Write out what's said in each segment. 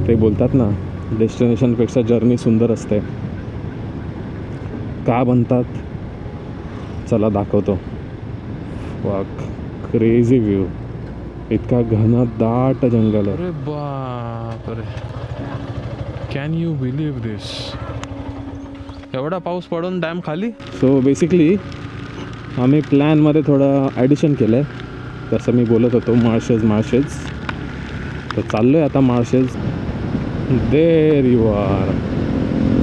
ते बोलतात ना, डेस्टिनेशनपेक्षा जर्नी सुंदर असते. का बनतात चला दाखवतो. वा, क्रेझी व्ह्यू. इतका घन दाट जंगल आहे. अरे बापरे, कॅन यू बिलीव्ह दिस? एवढा पाऊस पडून डॅम खाली. सो बेसिकली आम्ही प्लॅनमध्ये थोडं ॲडिशन केलं आहे. तसं मी बोलत होतो माळशेज. तर चाललो आहे आता Malshej. There you are.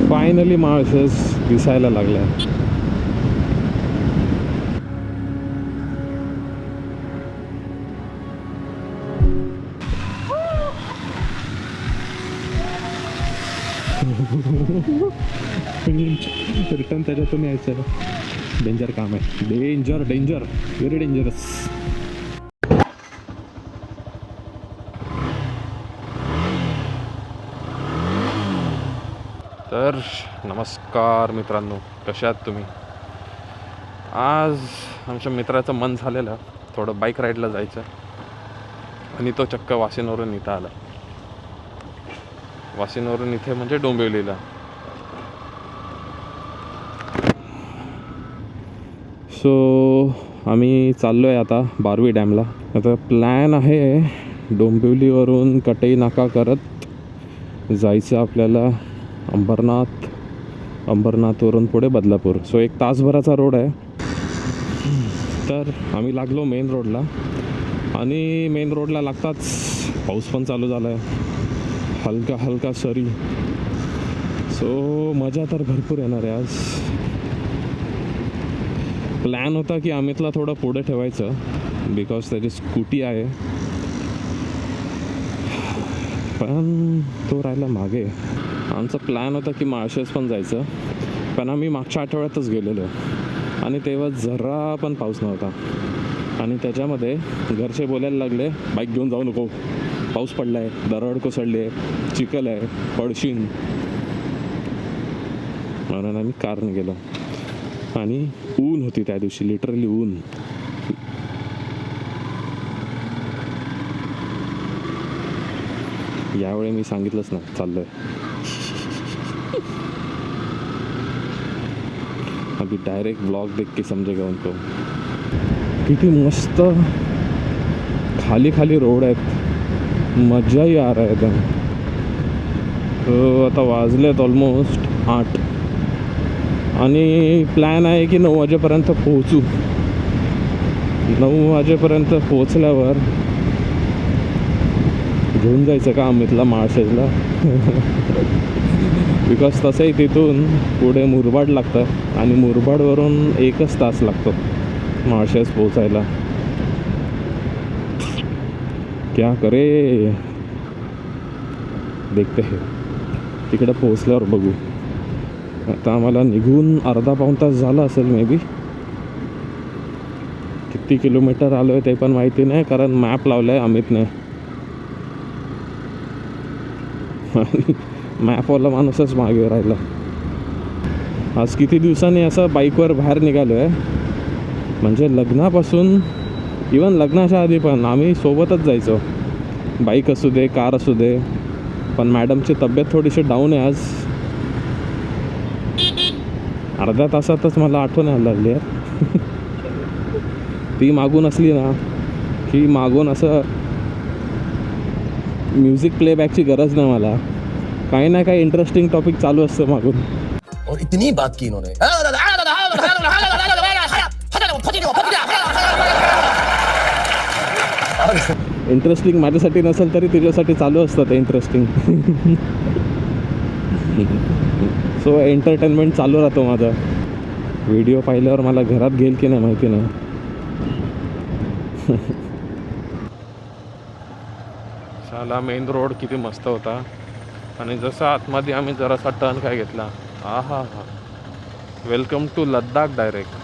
Finally Malshej दिसायला लागलं आहे. रिटर्न त्याच्यातून यायचं. डेंजर काम आहे. Danger very dangerous. तर नमस्कार मित्रांनो, कशा आहात तुम्ही? आज आमच्या मित्राचं मन झालेलं थोडं बाईक राईडला जायचं, आणि तो चक्क वाशिनवरून इथं आला. वाशिनवरून इथे म्हणजे डोंबिवलीला. सो आम्ही चाललो आहे आता बारवी डॅमला. आता प्लॅन आहे डोंबिवलीवरून कटई नाका करत जायचं आपल्याला अंबरनाथवरून पुढे बदलापूर. सो 1 तासभराचा रोड आहे. तर आम्ही लागलो मेन रोडला, आणि मेन रोडला लागताच पाऊस पण चालू झाला आहे, हलका सरी. सो मजा तर भरपूर येणार आहे आज. प्लॅन होता की अमितला थोडं पुढे ठेवायचं, बिकॉज त्याची स्कूटी आहे, पण तो राहिला मागे. आमचा प्लॅन होता की माळशेज पण जायचं, पण आम्ही मागच्या आठवड्यातच गेलेलो, आणि तेव्हा जरा पण पाऊस नव्हता. आणि त्याच्यामध्ये घरचे बोलायला लागले, बाईक घेऊन जाऊ नको, पाऊस पडला आहे, दरड कोसळली आहे, चिखल आहे, पडशीन. म्हणून आम्ही कारने गेलो. आणि ऊन होती त्या दिवशी, लिटरली ऊन. यावेळी मी सांगितलंच ना चाललोय. अभी डायरेक्ट ब्लॉग देख के समजेगा उनको. किती मस्त खाली रोड आहेत, मजाही आ रहा है एकदम. आता वाजलेत ऑलमोस्ट 8, आणि प्लॅन आहे की 9 वाजेपर्यंत पोहोचू. 9 वाजेपर्यंत पोहोचल्यावर घेऊन जायचं का अमितला माळशेजला. बिकॉज तसंही तिथून पुढे मुरबाड लागतं, आणि मुरबाडवरून 1 तास लागतो माळशेज पोहोचायला. क्या करे, देखते है. तिकडे पोहोचल्यावर बघू. आता आम्हाला निघून अर्धा-पाऊण तास झाला असेल मे बी. किती किलोमीटर आलो आहे ते पण माहिती नाही, कारण मॅप लावला आहे अमितने. मॅपवाला माणूसच मागे राहिला. आज किती दिवसांनी असं बाईकवर बाहेर निघालो आहे. म्हणजे लग्नापासून, इवन लग्नाच्या आधी पण आम्ही सोबतच जायचो, बाईक असू दे, कार असू दे. पण मॅडमची तब्येत थोडीशी डाऊन आहे आज. अर्ध्या तासातच मला आठवण यायला लागली आहे. ती मागून असली ना की मागून असं म्युझिक प्लेबॅकची गरज नाही मला. काही ना काही इंटरेस्टिंग टॉपिक चालू असतं मागून. और इतनी बात की इन्होंने. इंटरेस्टिंग माझ्यासाठी नसेल तरी तुझ्यासाठी चालू असतं ते इंटरेस्टिंग. सो एंटरटेनमेंट चालू राहतो माझा. व्हिडिओ पाहिल्यावर मला घरात घेईल की नाही माहिती नाही. साला मेन रोड किती मस्त होता, आणि जसं आतमध्ये आम्ही जरासा टर्न काय घेतला, हा वेलकम टू लद्दाख डायरेक्ट.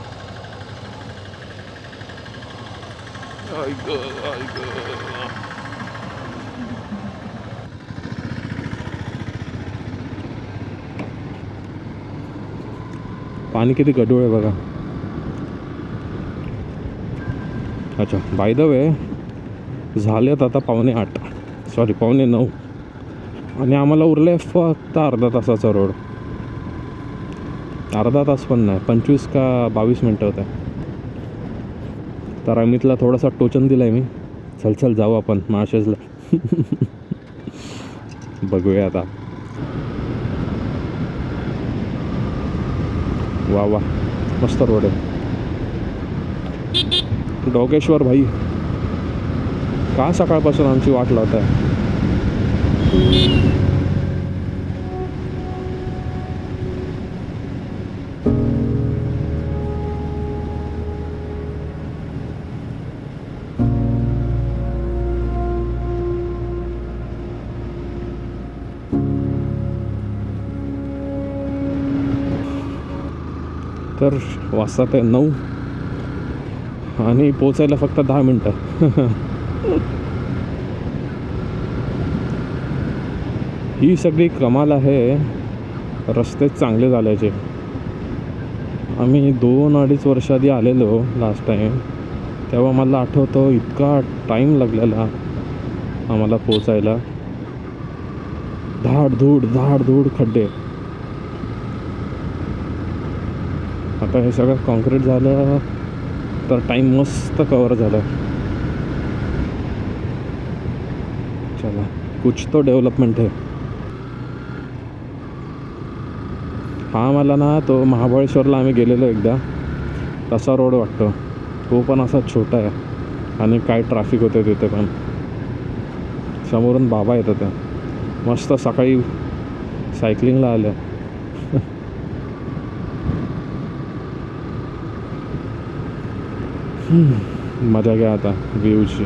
पाणी किती गढूळ आहे बघा. अच्छा, बाय द वे झालेत आता 8:45, सॉरी 8:45. आणि आम्हाला उरलं आहे फक्त अर्धा तासाचा रोड. अर्धा तास पण नाही, 25 का 22 मिनटं होतं. तर अमितला थोडासा टोचन दिला आहे मी, चल चल जाऊ आपण माळशेजला. बघूया आता. वा वा, मस्त रोड आहे. डोकेश्वर भाई का सकाळपासून आमची वाट लावत आहे. तर वाजतात आहे 9 आणि पोचायला फक्त 10 मिनटं. ही सगळी कमाल आहे रस्ते चांगले झाल्याचे. आम्ही 2-2.5 वर्ष आधी आलेलो लास्ट टाईम, तेव्हा मला आठवतं इतका टाईम लागलेला आम्हाला पोचायला. धाड धूड खड्डे. आता हे सगळं कॉन्क्रीट झालं तर टाईम मस्त कवर झाला. चला, कुछ तो डेव्हलपमेंट आहे. हा मला ना तो महाबळेश्वरला आम्ही गेलेलो एकदा तसा रोड वाटतो. तो पण असा छोटा आहे आणि काय ट्रॅफिक होते तिथे पण. समोरून बाबा येतात त्या मस्त सकाळी सायकलिंगला आल्या. मजा घ्या आता व्ह्यूची.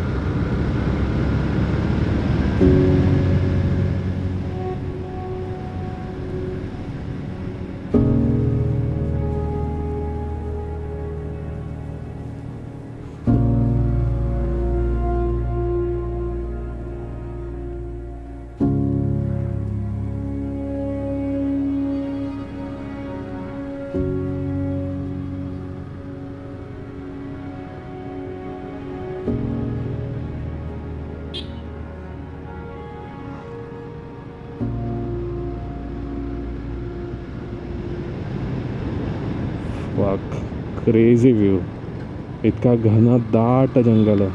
वा, क्रेझी व्ह्यू. इतका घन दाट जंगल आहे.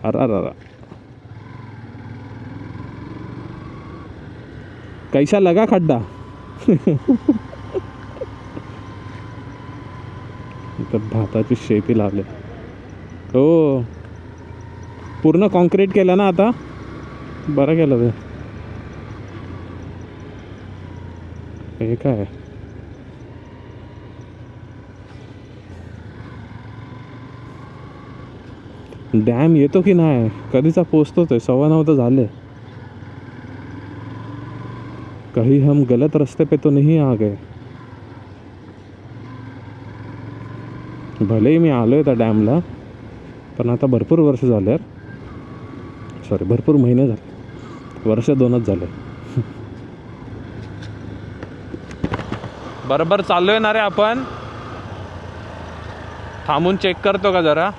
अरा कैसा लगा खड्डा. इथं भाताची शेती लावले. हो, पूर्ण कॉन्क्रीट केलं ना आता. बरं केलं ते. हे काय डॅम येतो की नाही कधीचा पोचतोच आहे. 9:15 तर झाले. कहीं हम गलत रस्ते पे तो नहीं आ गए. भलेही मी आलो आहे त्या डॅमला, पण आता भरपूर वर्ष झाले. सॉरी, भरपूर महिने झाले. वर्ष 2च झाले. बरोबर चाललोय ना रे आपण. थांबून चेक करतो का जरा.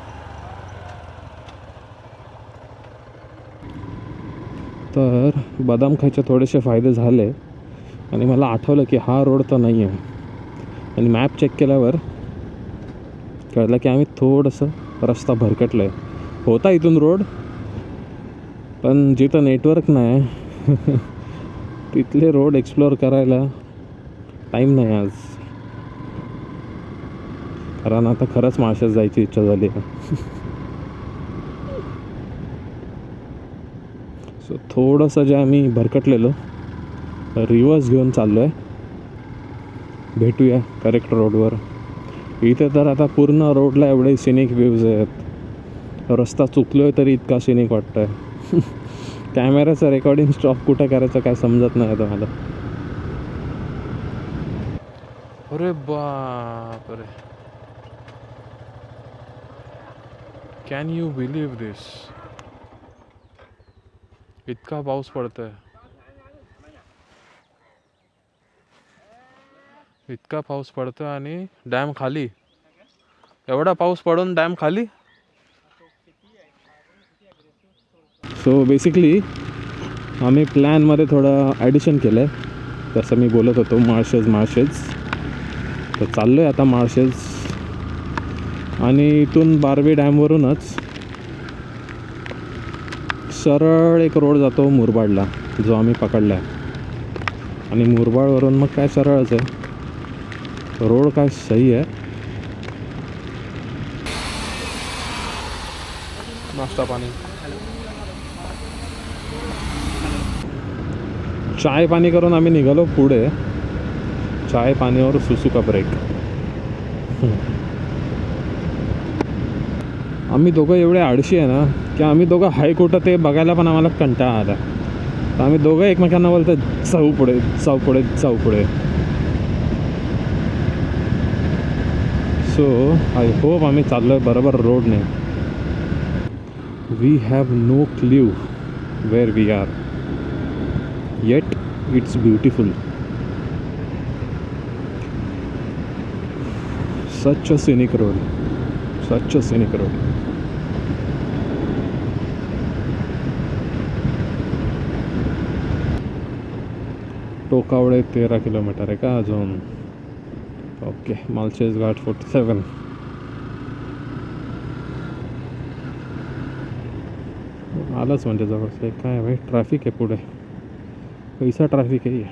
तर बदाम खायचे थोडेसे फायदे झाले आणि मला आठवलं की हा रोड तर नाही आहे. आणि मॅप चेक केल्यावर कळलं की आम्ही थोडंसं रस्ता भरकटलं आहे. होता इथून रोड, पण जिथं नेटवर्क नाही तिथले रोड एक्सप्लोअर करायला टाईम नाही आज. कारण आता खरंच माळशेज जायची इच्छा झाली आहे. सो थोडंसं जे आम्ही भरकटलेलो रिव्हर्स घेऊन चाललो आहे. भेटूया करेक्ट रोडवर. इथे तर आता पूर्ण रोडला एवढे सिनिक व्ह्यूज आहेत. रस्ता चुकलो आहे तरी इतका सिनिक वाटतं आहे. कॅमेऱ्याचं रेकॉर्डिंग स्टॉप कुठं करायचं काय समजत नाही आता मला. अरे बाप रे, कॅन यू बिलीव्ह दिस. इतका पाऊस पडतोय. इतका पाऊस पडतोय आणि डॅम खाली. एवढा पाऊस पडून डॅम खाली. सो बेसिकली आम्ही प्लॅनमध्ये थोडं ॲडिशन केलं आहे. तसं मी बोलत होतो माळशेज तर चाललो आहे आता माळशेज. आणि इथून बारवी डॅमवरूनच सरळ एक रोड जातो मुरबाडला, जो आम्ही पकडला आहे. आणि मुरबाडवरून मग काय सरळच आहे, रोड काय सही आहे. नाश्ता पाणी चाय पाणी करून आम्ही निघालो पुढे. चाय पाणीवर सुसुका ब्रेक. आम्ही दोघं एवढे आळशी आहे ना की आम्ही दोघं हाय कुठं ते बघायला पण आम्हाला कंटाळा आला. तर आम्ही दोघं एकमेकांना बोलतो जाऊ पुढे जाऊ पुढे जाऊ पुढे. सो आय होप आम्ही चाललो आहे बरोबर रोडने. We have no clue where we are, yet it's beautiful. Such a scenic road, such a scenic road. Tokawade 13 kilometre आहे का अजून. ओके, माळशेज घाट 47. आलंच म्हणजे जवळचं आहे. काय भाई ट्रॅफिक है पुढे, कैसा ट्रैफिक है ये.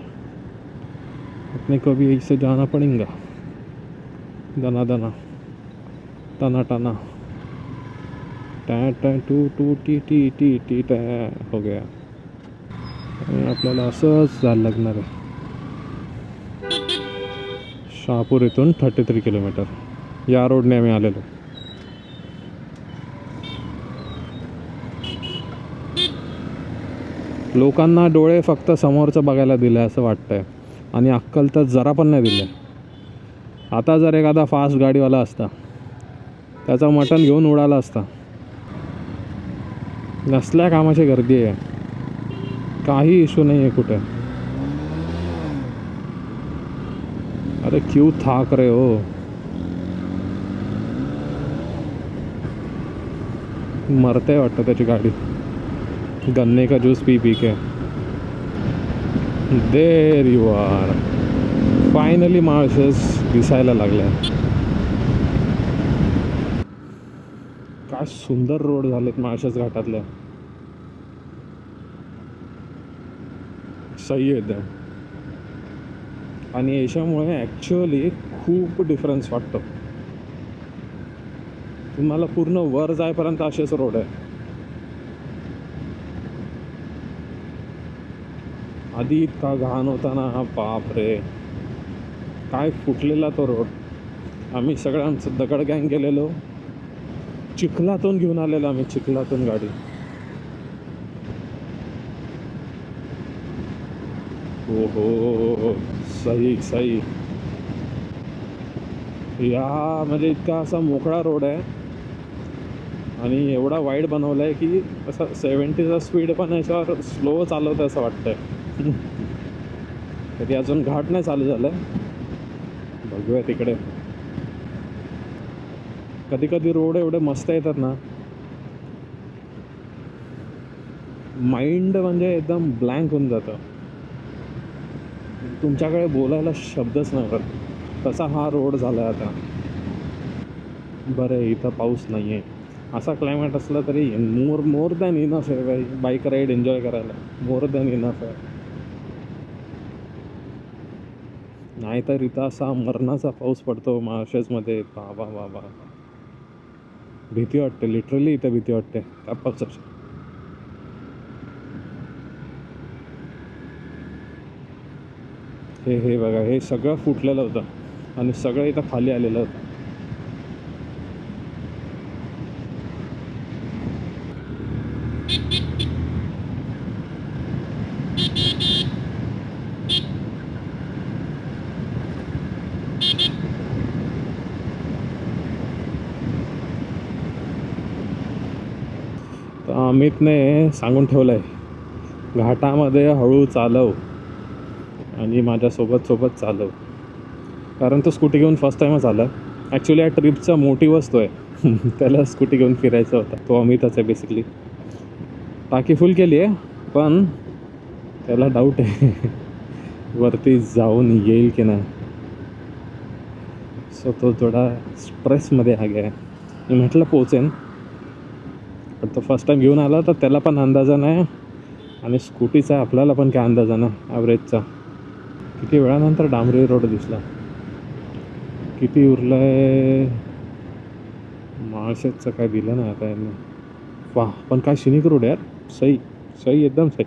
अपने को भी ऐसे जाना पड़ेगा, दना दना टना टना टै टै टू टू टी टी टी टी टै हो गया. आणि आपल्याला असंच जायला लागणार आहे. शहापूर इथून 33 किलोमीटर या रोडने आम्ही आलेलो. लोकांना डोळे फक्त समोरचं बघायला दिलं असं वाटतंय आणि अक्कल तर जरा पण नाही दिलं. आता जर एखादा फास्ट गाडीवाला असता त्याचा मटण घेऊन उडाला असता. नसल्या कामाची गर्दी आहे, काही इश्यू नाही आहे कुठे. अरे क्यों थाक रहे हो. मरते वाटतं त्याची गाडी गन्ने का जूस पी पी के. There you are. Finally Malshej दिसायला लागलाय. काय सुंदर रोड झालेत माळशेज घाटातले, सही एकदम. आणि याच्यामुळे ॲक्च्युअली खूप डिफरन्स वाटतो. तुम्हाला पूर्ण वर जायपर्यंत असेच रोड आहे. आधी इतका घाण होता ना, बाप रे काय फुटलेला तो रोड. आम्ही सगळं आमचं दगड गँग गेलेलो, चिखलातून घेऊन आलेलो आम्ही, चिखलातून गाडी. हो हो सही सही. या म्हणजे इतका असा मोकळा रोड आहे आणि एवढा वाईड बनवला आहे की असं 70चा स्पीड पण याच्यावर स्लो चालवतं असं वाटतंय. कधी अजून घाट नाही चालू झालं, बघूया तिकडे. कधी कधी रोड एवढे मस्त येतात ना, माइंड म्हणजे एकदम ब्लँक होऊन जातं. तुमच्याकडे बोलायला शब्दच नव्हतं, तसा हा रोड झाला आहे आता. बरं आहे इथं पाऊस नाही आहे, असा क्लायमेट असला तरी मोर दॅन इनफ आहे बाईक राईड एन्जॉय करायला. मोर दॅन इनफ आहे. नाहीतर इथं असा मरणाचा पाऊस पडतो माळशेजमध्ये, बाबा बाबा भीती वाटते. लिटरली इथं भीती वाटते त्या पावसाची. हे बघा, हे सगळं फुटलेलं होतं आणि सगळं इथं खाली आलेलं होतं. तर अमितने सांगून ठेवलं आहे, घाटामध्ये हळू चालव आणि माझ्यासोबत चालव. कारण तो स्कूटी घेऊन फर्स्ट टाईमच आला. ॲक्च्युली या ट्रिपचा मोटिव्हच तो आहे. त्याला स्कूटी घेऊन फिरायचा होता. तो अमितच आहे बेसिकली. टाकी फुल केली आहे पण त्याला डाऊट आहे वरती जाऊन येईल की नाही. सो तो थोडा स्ट्रेसमध्ये आ गया. मी म्हटलं पोचेन, पण तो फर्स्ट टाईम घेऊन आला तर त्याला पण अंदाजा नाही आणि स्कूटीचा आपल्याला पण काय अंदाजा नाही ॲव्हरेजचा. किती वेळानंतर डांबरी रोड दिसला. किती उरलं आहे माळशेजचं काय दिलं नाही आता यांनी. वा पण काय शिनिक रोड यार. सही सही एकदम सही.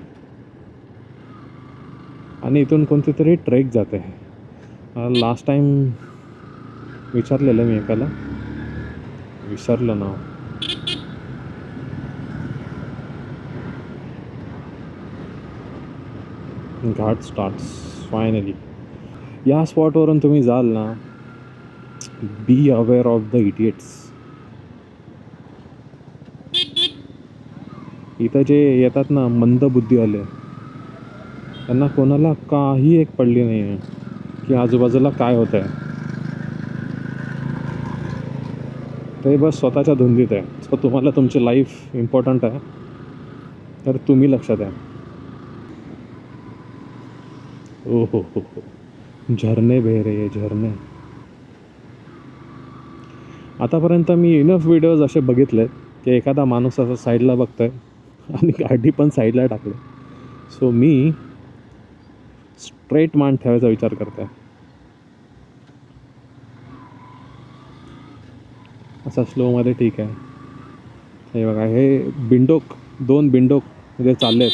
आणि इथून कोणती तरी ट्रेक जाते. लास्ट टाईम विचारलेलं मी एकाला, विसरलं नाव. घाट स्टार्ट्स फायनली. या स्पॉटवरून तुम्ही जाल ना, be aware of the idiots. इथं जे येतात ना मंदबुद्धीवाले, त्यांना कोणाला काही एक पडली नाही आहे की आजूबाजूला काय होतं आहे. ते बस स्वतःच्या धुंदीत आहे. सो तुम्हाला तुमची लाईफ इम्पॉर्टंट आहे तर तुम्ही लक्षात द्या. ओ हो हो हो, झरणे बह रहे हैं झरणे. आतापर्यंत मी इनफ व्हिडिओज असे बघितले की एखादा माणूस असं साईडला बघतोय आणि गाडी पण साईडला टाकली. सो मी स्ट्रेट मान ठेवायचा विचार करतोय. असा स्लोमध्ये ठीक आहे. हे बघा, हे बिंडोक, 2 बिंडोक म्हणजे चाललेत.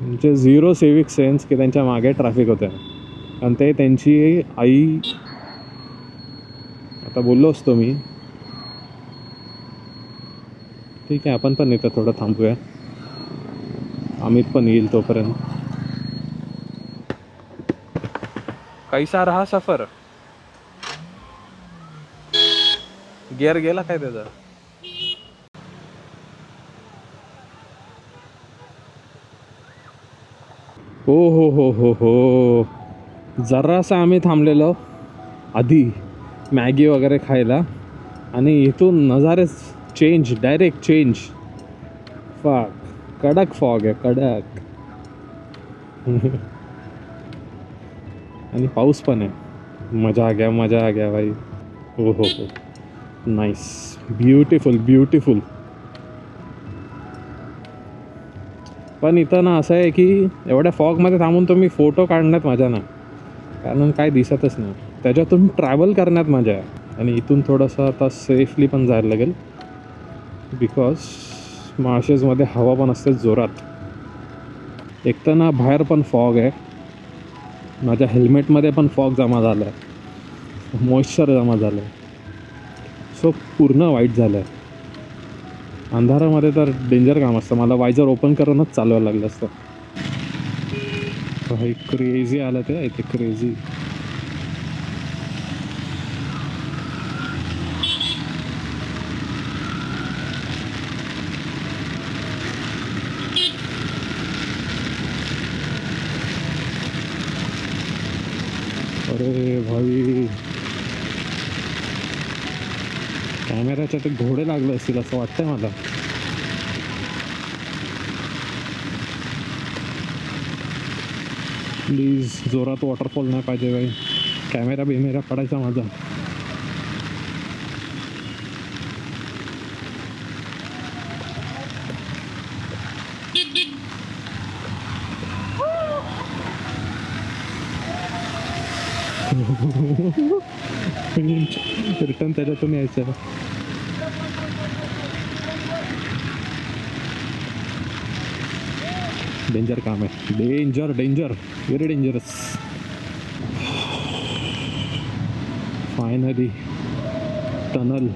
म्हणजे झिरो सिविक सेन्स की त्यांच्या मागे ट्रॅफिक होतं आणि ते त्यांची आई. आता बोललो असतो मी, ठीक आहे आपण पण इथं थोडं थांबूया, अमित पण येईल तोपर्यंत. कैसा रहा सफर? गिअर गेला काय त्याचा? हो हो हो हो हो, जरासं आम्ही थांबलेलो आधी मॅगी वगैरे खायला आणि इथून नजारे चेंज, डायरेक्ट चेंज. फॉग, कडक फॉग आहे, कडक. आणि पाऊस पण आहे. मजा आ गया, मजा आ गया भाई. हो हो हो, नाईस, ब्युटिफुल ब्युटिफुल. पण इथं ना असं आहे की एवढ्या फॉगमध्ये थांबून तुम्ही फोटो काढण्यात मजा नाही, कारण काय दिसतच नाही. त्याच्यातून ट्रॅव्हल करण्यात मजा आहे. आणि इथून थोडंसं आता सेफली पण जायला लागेल बिकॉज माळशेजमध्ये हवा पण असते जोरात. एक तर ना बाहेर पण फॉग आहे, माझ्या हेल्मेटमध्ये पण फॉग जमा झाला आहे, मॉइश्चर जमा झालं आहे. सो पूर्ण वाईट झालं आहे. अंधारामध्ये तर डेंजर काम असतं. मला वायझर ओपन करूनच चालवायला लागलं असतं. भाई क्रेझी आलं ते इथे, क्रेझी. अरे भाई, कॅमेऱ्याच्या ते घोडे लागले असतील असं वाटतंय मला. प्लीज जोरात वॉटरफॉल नाही पाहिजे भाई, कॅमेरा बिमेरा पडायचा माझा. रिटर्न त्याच्यातून यायचं. डेंजर काम आहे, danger danger, very dangerous. Finally tunnel.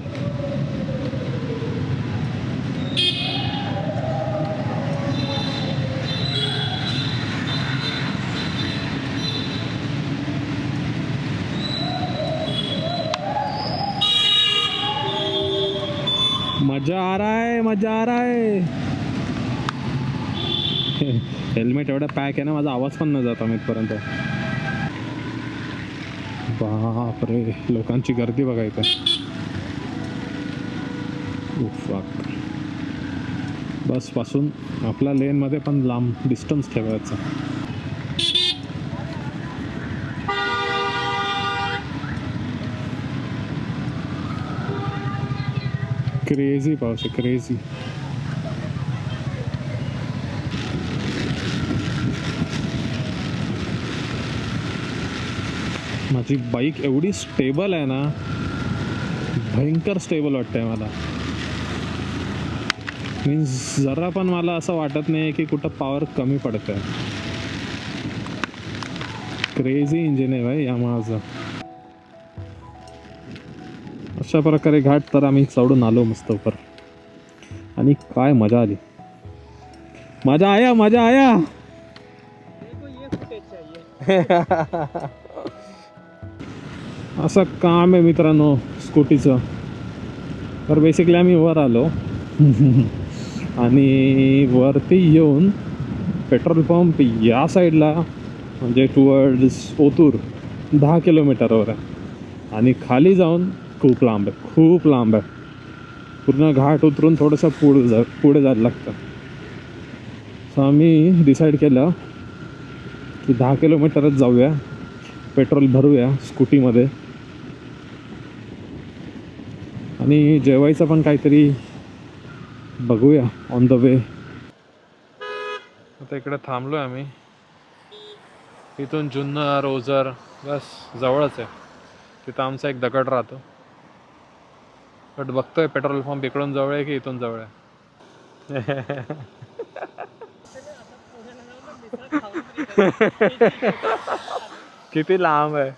मजा आ रहा है, मजा आ रहा है. हेल्मेट एवढा पॅक आहे ना, माझा आवाज पण न जाता इथपर्यंत. बापरे, लोकांची गर्दी बघा इथं. बसपासून आपल्या लेनमध्ये पण लांब डिस्टन्स ठेवायचा. क्रेझी पाऊस आहे, क्रेझी. माझी बाईक एवढी स्टेबल आहे ना, भयंकर स्टेबल वाटतंय मला. मीन्स जरा पण मला असं वाटत नाही की कुठं पॉवर कमी पडत आहे. क्रेझी इंजिन आहे भाई यामाहाचं. अशा प्रकारे घाट तर आम्ही चढून आलो मस्त वर, आणि काय मजा आली. मजा आया, मजा आया. असं काम आहे मित्रांनो स्कूटीचं. तर बेसिकली आम्ही वर आलो आणि वरती येऊन पेट्रोल पंप या साईडला म्हणजे टुवर्ड्स ओतूर 10 किलोमीटरवर आहे, आणि खाली जाऊन खूप लांब आहे, खूप लांब आहे. पूर्ण घाट उतरून थोडंसं पुढे जायला लागतं. सो आम्ही डिसाईड केलं की 10 किलोमीटरच जाऊया, पेट्रोल भरूया स्कूटीमध्ये, आणि जेवायचं पण काहीतरी बघूया ऑन द वे. आता इकडे थांबलो आहे आम्ही. इथून जुन्नर ओझर बस जवळच आहे. तिथं आमचा एक दगड राहतो. बट बघतोय पेट्रोल पंप इकडून जवळ आहे की इथून जवळ आहे. किती लांब आहे.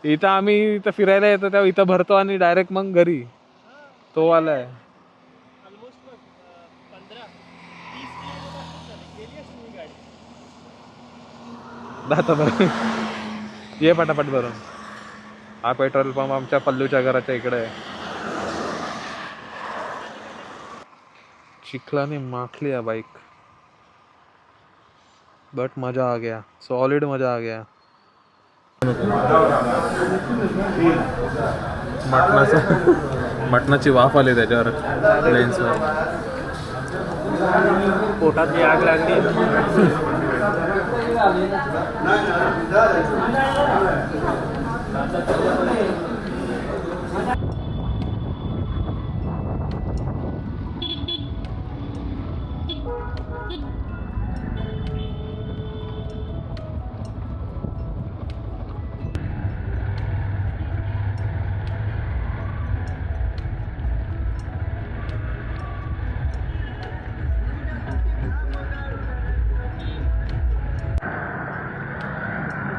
इथं आम्ही इथं फिरायला येतो तेव्हा इथं भरतो आणि डायरेक्ट मग घरी. तो वाला आहे. आता बरं ये पटापट भरून. हा पेट्रोल पंप आमच्या पल्लूच्या घराच्या इकडे आहे. चिखलाने माखली है बाइक, बट मजा आ गया, सॉलिड मजा आ गया. मटणाची वाफ आली त्याच्यावर लेन्सवर. पोटात आग लागली.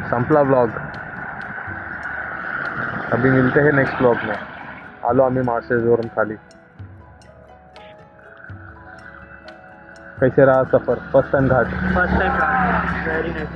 संपला ब्लॉग. अभी मिलते हैं नेक्स्ट ब्लॉग में. आलो आम्ही मार्शेसवरून खाली. कैसे रहा सफर? First time ghat. First time. Very nice.